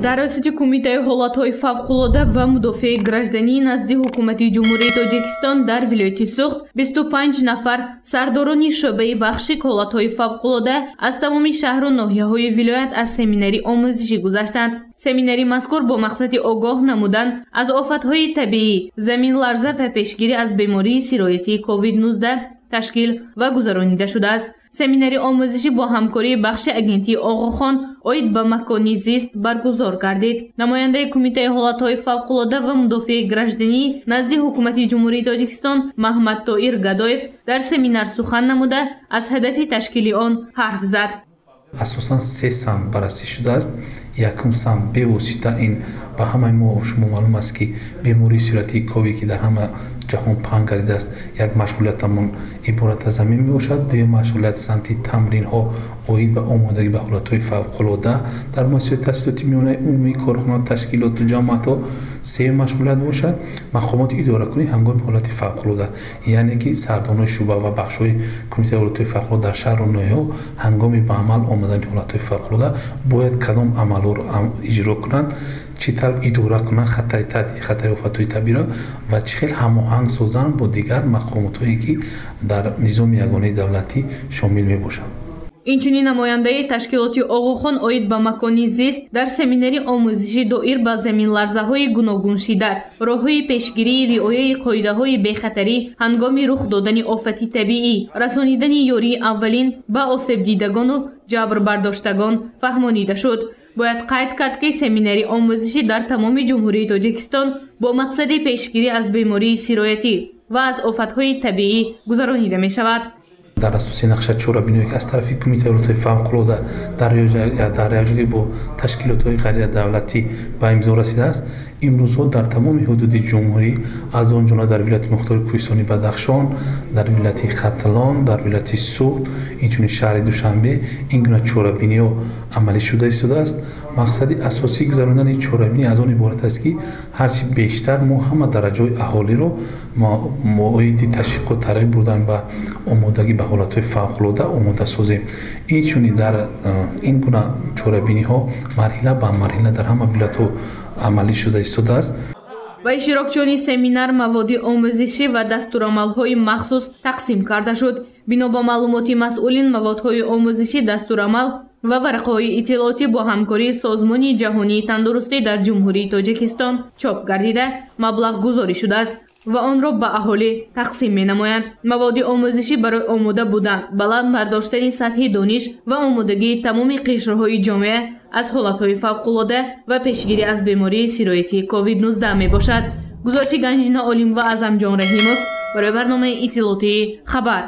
дар раёсати кумитаи ҳолатҳои фавқулода ва мудофиаи гражданӣ назди ҳукумати ҷумҳурии Тоҷикистон дар вилояти Суғд 25 нафар сардорони шӯъбаи бахши ҳолатҳои фавқулода аз тамоми шаҳру ноҳияҳои вилоят аз семинари омӯзишӣ гузаштанд. Семинари мазкур бо мақсади огоҳ намудан аз офатҳои табиӣ, заминларза ва пешгирӣ аз бемории сироятии COVID-19 ташкил ва гузаронида шудааст. семинари омӯзишӣ бо ҳамкории бахши агентии Оғохон оид ба макони зист баргузор гардид. Намояндаи кумитаи ҳолатҳои фавқулода ва мудофиаи гражданӣ назди ҳукумати ҷумҳурии Тоҷикистон Маҳмад Тоир Гадоев дар семинар сухан намуда аз ҳадафи ташкили он ҳарф зад. асосан се сам баррасӣ шудааст. Якум сам бевосита ин ба ҳамаи мо шумо маълум аст ки бемории сироятии ковид ки дар ҳама ҷаҳон паҳн гардидааст, як машғулиятамон иборат аз замин мебошад. Дуюм машғулият самти тамринҳо оид ба омодагӣ ба ҳолатҳои фавқулода дар муассисаҳои таҳсилоти миёнаи умумӣ, корхона, ташкилоту ҷамоатҳо. Сеюм машғулият бошад мақомоти идоракунӣ ҳангоми ҳолати фавқулода, яъне ки сардорони шӯъба ва бахшҳои кумитаи ҳолатҳои фавқулода дар шаҳру ноҳияҳо ҳангоми ба амал омадани ҳолатҳои фавқулода бояд кадом амалҳоро иҷро кунанд, чӣ тавр идора кунанд хатари офатҳои табииро ва чӣ хел ҳамоҳанг созанд бо дигар мақомотҳое ки дар низоми ягонаи давлатӣ шомил мебошанд. Инчунин намояндаи ташкилоти Оғохон оид ба макони зист дар семинари омӯзишӣ доир ба заминларзаҳои гуногун шиддат, роҳҳои пешгирии риояи қоидаҳои бехатарӣ ҳангоми рух додани офати табиӣ, расонидани ёрии аввалин ба осебдидагону ҷабрбардоштагон фаҳмонида шуд. Бояд қайд кард ки семинари омӯзишӣ дар тамоми ҷумҳурии Тоҷикистон бо мақсади пешгирӣ аз бемории сироятӣ ва аз офатҳои табиӣ гузаронида мешавад. дар асоси нақша чорабиное ки аз тарафи кумитаи ҳолатҳои фавқулода дар якҷоягӣ бо ташкилотҳои ғайридавлатӣ ба имзо расидааст, имрӯзҳо дар тамоми ҳудуди ҷумҳурӣ аз он ҷумла дар вилояти мухтори кӯҳистони Бадахшон, дар вилояти Хатлон, дар вилояти Суғд, инчунин шаҳри Душанбе ин гуна чорабиниҳо амалӣ шуда истодааст. мақсади асосии гузарондани чорабинӣ аз он иборат аст ки ҳарчи бештар мо ҳама дараҷаҳои аҳолиро моиди ташвиқу тарғиб бурдан ба омодагӣ ба ҳолатҳои фавқулода омода созем. инчунин дар ин гуна чорабиниҳо марҳила ба марҳила дар ҳама вилоятҳо амалӣ шуда истодааст. ба иштирокчиёни семинар маводи омӯзишӣ ва дастурамалҳои махсус тақсим карда шуд. бино ба маълумоти масъулин, маводҳои омӯзишӣ, дастурамал ва варақаҳои иттилоотӣ бо ҳамкории Созмони ҷаҳонии тандурустӣ дар ҷумҳурии Тоҷикистон чоп гардида маблағ гузорӣ шудааст ва онро ба аҳолӣ тақсим менамоянд. маводи омӯзишӣ барои омода будан, баланд бардоштани сатҳи дониш ва омодагии тамоми қишрҳои ҷомеа аз ҳолатҳои фавқулода ва пешгирӣ аз бемории сироятии COVID-19 мебошад. гузориши Ганҷина Олим ва Аъзамҷон Раҳимов барои барномаи иттилоотии Хабар.